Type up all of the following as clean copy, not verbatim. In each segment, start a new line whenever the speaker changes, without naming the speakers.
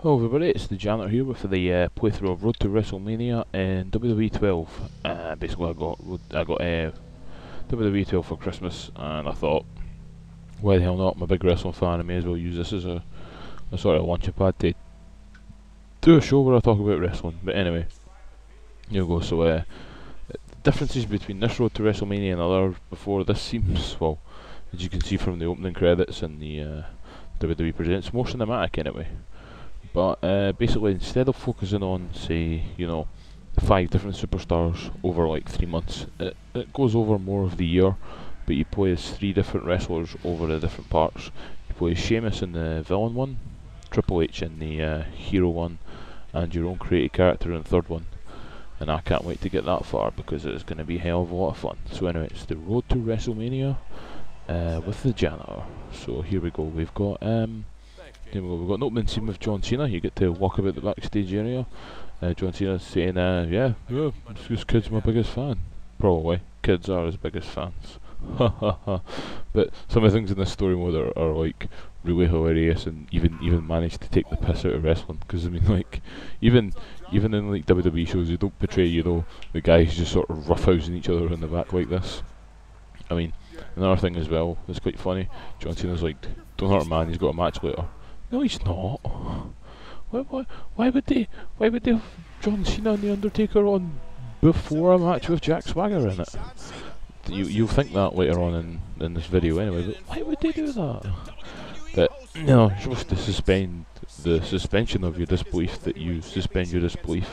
Hello everybody, it's the Janitor here with the playthrough of Road to WrestleMania in WWE 12. Basically I got WWE 12 for Christmas, and I thought, why the hell not? I'm a big wrestling fan, I may as well use this as a sort of launching pad to do a show where I talk about wrestling. But anyway, here we go. So the differences between this Road to WrestleMania and other before this seems, well, as you can see from the opening credits and the WWE Presents, more cinematic anyway. But basically, instead of focusing on, say, the 5 different superstars over like 3 months, it goes over more of the year, but you play as 3 different wrestlers over the different parts. You play as Sheamus in the villain one, Triple H in the hero one, and your own created character in the third one. And I can't wait to get that far because it's going to be a hell of a lot of fun. So anyway, it's the Road to WrestleMania with the Janitor. So here we go. We've got we've got an opening scene with John Cena. You get to walk about the backstage area. John Cena's saying, yeah, this kid's my biggest fan. Probably. Kids are his biggest fans. But some of the things in this story mode are like really hilarious, and even manage to take the piss out of wrestling. Because I mean, like, even in like WWE shows, they don't portray, the guys just sort of roughhousing each other in the back like this. I mean, another thing as well that's quite funny. John Cena's like, don't hurt a man, he's got a match later. No, he's not. Why would they have John Cena and The Undertaker on before a match with Jack Swagger in it? You'll think that later on in this video anyway, but why would they do that? But, you're supposed to suspend the suspension of your disbelief that you suspend your disbelief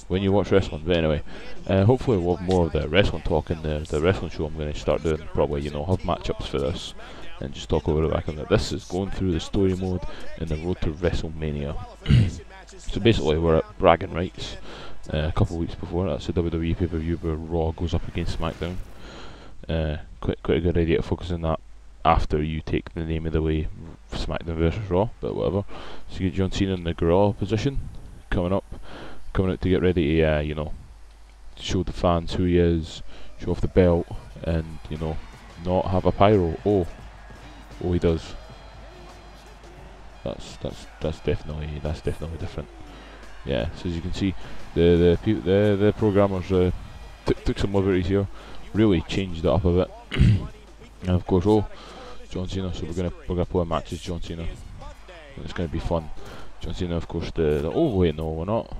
when you watch wrestling. But anyway, hopefully we'll have more of the wrestling talk in the wrestling show I'm going to start doing. Probably, have matchups for this and just talk over the back of it. This is going through the story mode in the Road to WrestleMania. So basically we're at bragging rights a couple of weeks before. That's the WWE pay-per-view where Raw goes up against SmackDown. Quite a good idea to focus on that after you take the name of the way SmackDown versus Raw, but whatever. So you get John Cena in the gorilla position, coming out to get ready to show the fans who he is, show off the belt, and not have a pyro. Oh, he does. That's definitely different. Yeah. So as you can see, the programmers took some liberties here, really changed it up a bit. And of course, John Cena. So we're gonna play a match as John Cena. And it's gonna be fun. John Cena, of course. Oh wait, no, we're not.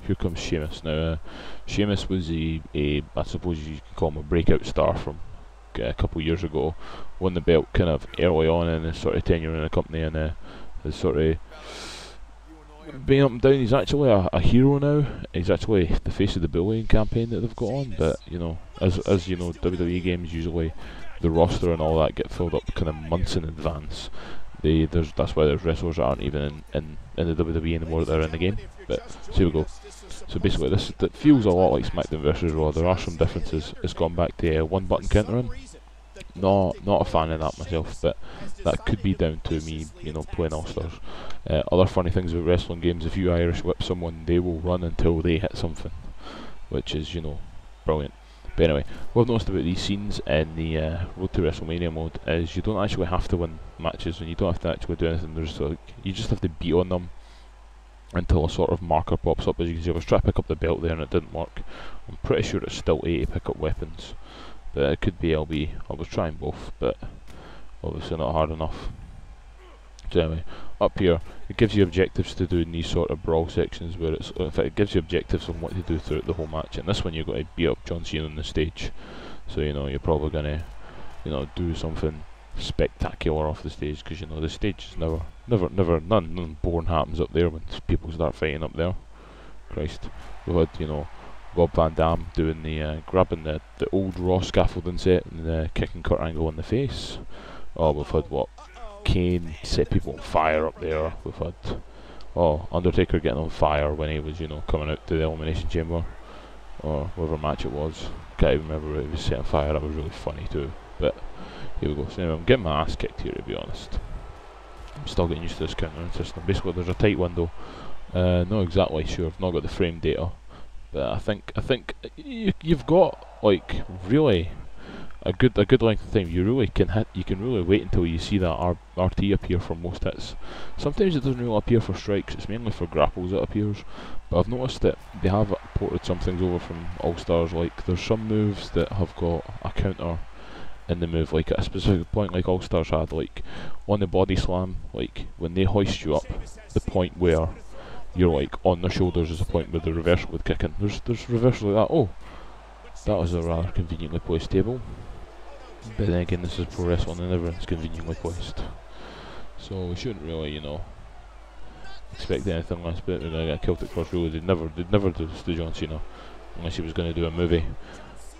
Here comes Sheamus. Now, Sheamus was a I suppose you could call him a breakout star from a couple of years ago. Won the belt kind of early on in his sort of tenure in the company, and has sort of been up and down. He's actually a hero now. He's actually the face of the bullying campaign that they've got on. But as WWE games, usually the roster and all that get filled up kind of months in advance. That's why there's wrestlers that aren't even in the WWE anymore that are in the game. But so here we go. So basically, that feels a lot like SmackDown vs Raw. There are some differences. It's gone back to one button countering. Not a fan of that myself, but that could be down to me, playing All Stars. Other funny things with wrestling games: if you Irish whip someone, they will run until they hit something, which is brilliant. But anyway, what I've noticed about these scenes in the Road to WrestleMania mode is you don't actually have to win matches, and you don't have to actually do anything. There's you just have to beat on them until a sort of marker pops up. As you can see, I was trying to pick up the belt there and it didn't work. I'm pretty sure it's still A to pick up weapons, but it could be LB. I was trying both, but obviously not hard enough. So anyway, up here it gives you objectives to do in these sort of brawl sections, where it gives you objectives on what to do throughout the whole match. And this one you're going to beat up John Cena on the stage, so you're probably going to do something spectacular off the stage, because the stage is never none boring happens up there when people start fighting up there. Christ, we had Rob Van Dam doing the grabbing the old Raw scaffolding set and kicking Kurt Angle in the face. Oh, we've had Kane set people on fire up there. We've had Undertaker getting on fire when he was coming out to the Elimination Chamber, or whatever match it was. Can't even remember where he was set on fire. That was really funny too. But here we go. So anyway, I'm getting my ass kicked here, to be honest. I'm still getting used to this countering system. Basically, there's a tight window. Not exactly sure. I've not got the frame data, but I think you've got like really a good length of time. You can really wait until you see that RT appear for most hits. Sometimes it doesn't really appear for strikes. It's mainly for grapples it appears. But I've noticed that they have ported some things over from All Stars. Like there's some moves that have got a counter in the move, like at a specific point, like All Stars had, like on the body slam, like when they hoist you up, the point where you're like on their shoulders is a point where the reversal would kick in. There's reversal like that. Oh, that was a rather conveniently placed table. But then again, this is pro wrestling and everyone's conveniently placed. So we shouldn't really, you know, expect anything less. But like Celtic Cross Rule, they'd never do this to John Cena unless he was going to do a movie.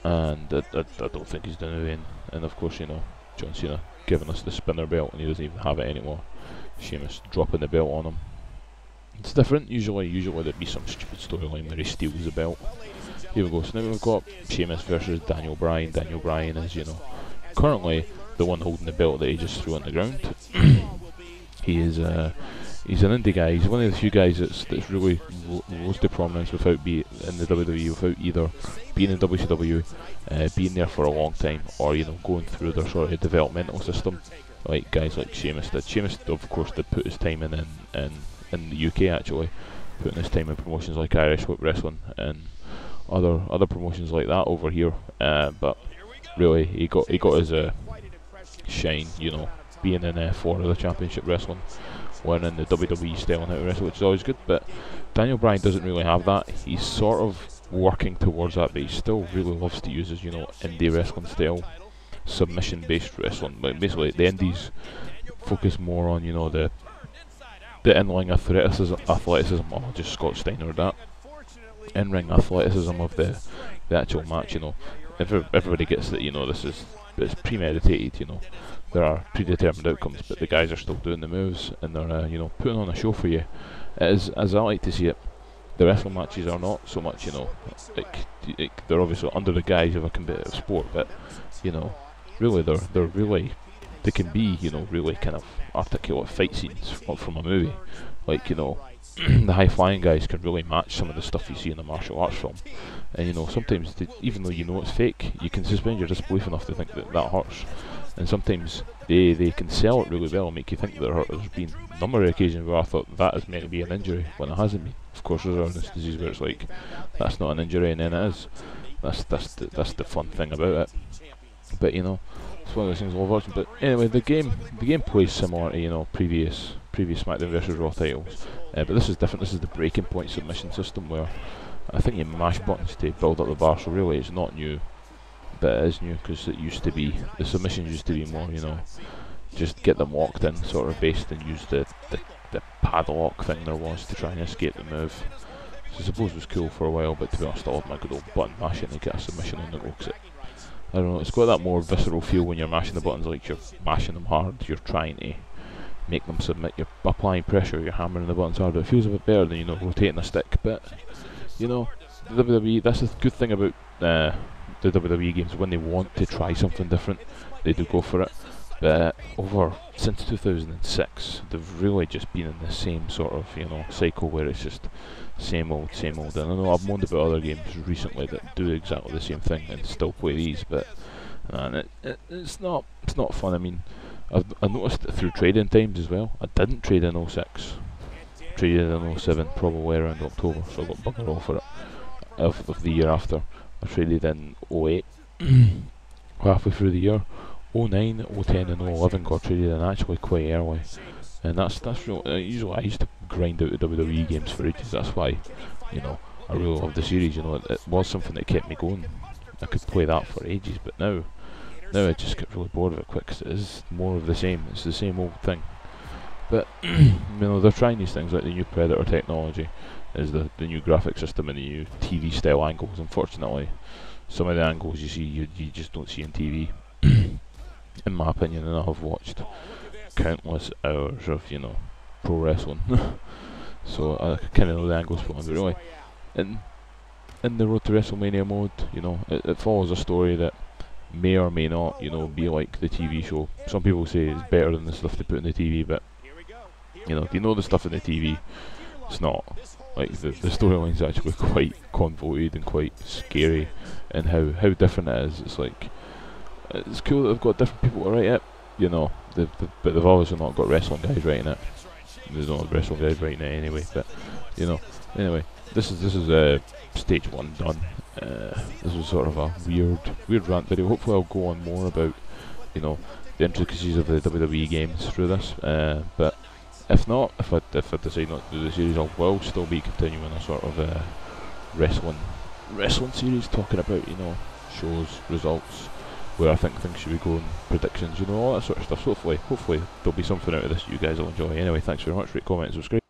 And I don't think he's done a movie. And of course, you know, John Cena giving us the spinner belt and he doesn't even have it anymore. Sheamus dropping the belt on him. It's different. Usually there'd be some stupid storyline where he steals the belt. Here we go. So now we've got Sheamus versus Daniel Bryan. Daniel Bryan is, you know, currently the one holding the belt that he just threw on the ground. He is he's an indie guy. He's one of the few guys that's really rose to prominence without being in the WWE, without either being in WCW, being there for a long time, or you know going through their sort of developmental system, like guys like Sheamus did. Sheamus, of course, did put his time in the UK actually, putting his time in promotions like Irish Whip Wrestling and other promotions like that over here. But really, he got his shine, you know, being in Florida Championship Wrestling, learning the WWE style and how to wrestle, which is always good. But Daniel Bryan doesn't really have that. He's sort of working towards that, but he still really loves to use his, you know, indie wrestling style, submission-based wrestling. Like basically, the indies focus more on, you know, the in-ring athleticism. Oh, just Scott Steiner that in-ring athleticism of the actual match. You know, everybody gets that. You know, it's premeditated. You know, there are predetermined outcomes, but the guys are still doing the moves and they're you know, putting on a show for you. It is, as I like to see it. The wrestling matches are not so much, you know, like they're obviously under the guise of a competitive sport, but you know, really they can be, you know, really kind of articulate fight scenes from a movie. Like, you know, the high flying guys can really match some of the stuff you see in a martial arts film. And you know, sometimes even though you know it's fake, you can suspend your disbelief enough to think that hurts. And sometimes they can sell it really well and make you think that they're hurt. There's been a number of occasions where I thought that is meant to be an injury when it hasn't been. Of course, there's this disease where it's like that's not an injury and then it is. That's the fun thing about it. But you know, it's one of those things I love watching. But anyway, the game plays similar to, you know, previous SmackDown vs Raw titles, but this is different. This is the breaking point submission system where I think you mash buttons to build up the bar. So really, it's not new, but it is new because it used to be, the submissions used to be more, you know, just get them locked in, sort of based, and use the padlock thing there was to try and escape the move. So I suppose it was cool for a while, but to be honest, I love my good old button mashing to get a submission on the go. I don't know, it's got that more visceral feel when you're mashing the buttons, like you're mashing them hard, you're trying to make them submit, you're applying pressure, you're hammering the buttons hard. It feels a bit better than, you know, rotating a stick. But you know, the WWE, that's the good thing about the WWE games. When they want to try something different, they do go for it. But since 2006, they've really just been in the same sort of, you know, cycle where it's just same old. And I know I've moaned about other games recently that do exactly the same thing and still play these, but it's not fun. I mean, I noticed it through trading times as well. I didn't trade in 06, traded in 07, probably around October, so I got bugger all for it. Of the year after, I traded in 08, halfway through the year. 09, 010 and 011 got traded in actually quite early, and that's real. Usually I used to grind out the WWE games for ages. That's why, you know, I really love the series. You know, it was something that kept me going. I could play that for ages, but now I just get really bored of it quick, 'cause it is more of the same. It's the same old thing. But you know, they're trying these things like the new Predator technology, is the new graphic system and the new TV style angles. Unfortunately, some of the angles you see you just don't see on TV. In my opinion, and I have watched countless hours of, you know, pro wrestling, so I kind of know the angles for them. But really, in the Road to WrestleMania mode, you know, it follows a story that may or may not, you know, be like the TV show. Some people say it's better than the stuff they put in the TV, but you know, if you know the stuff in the TV, it's not. Like the storyline's actually quite convoluted and quite scary, and how different it is. It's like, it's cool that they've got different people to write it. You know, but they've obviously not got wrestling guys writing it. There's no wrestling guys writing it anyway. But you know, anyway, this is stage 1 done. This was sort of a weird rant video. Hopefully, I'll go on more about, you know, the intricacies of the WWE games through this. But if not, if I decide not to do the series, I will still be continuing a sort of wrestling series, talking about, you know, shows, results, where I think things should be going, predictions, you know, all that sort of stuff. So hopefully there'll be something out of this you guys will enjoy. Anyway, thanks very much for your comments, subscribe.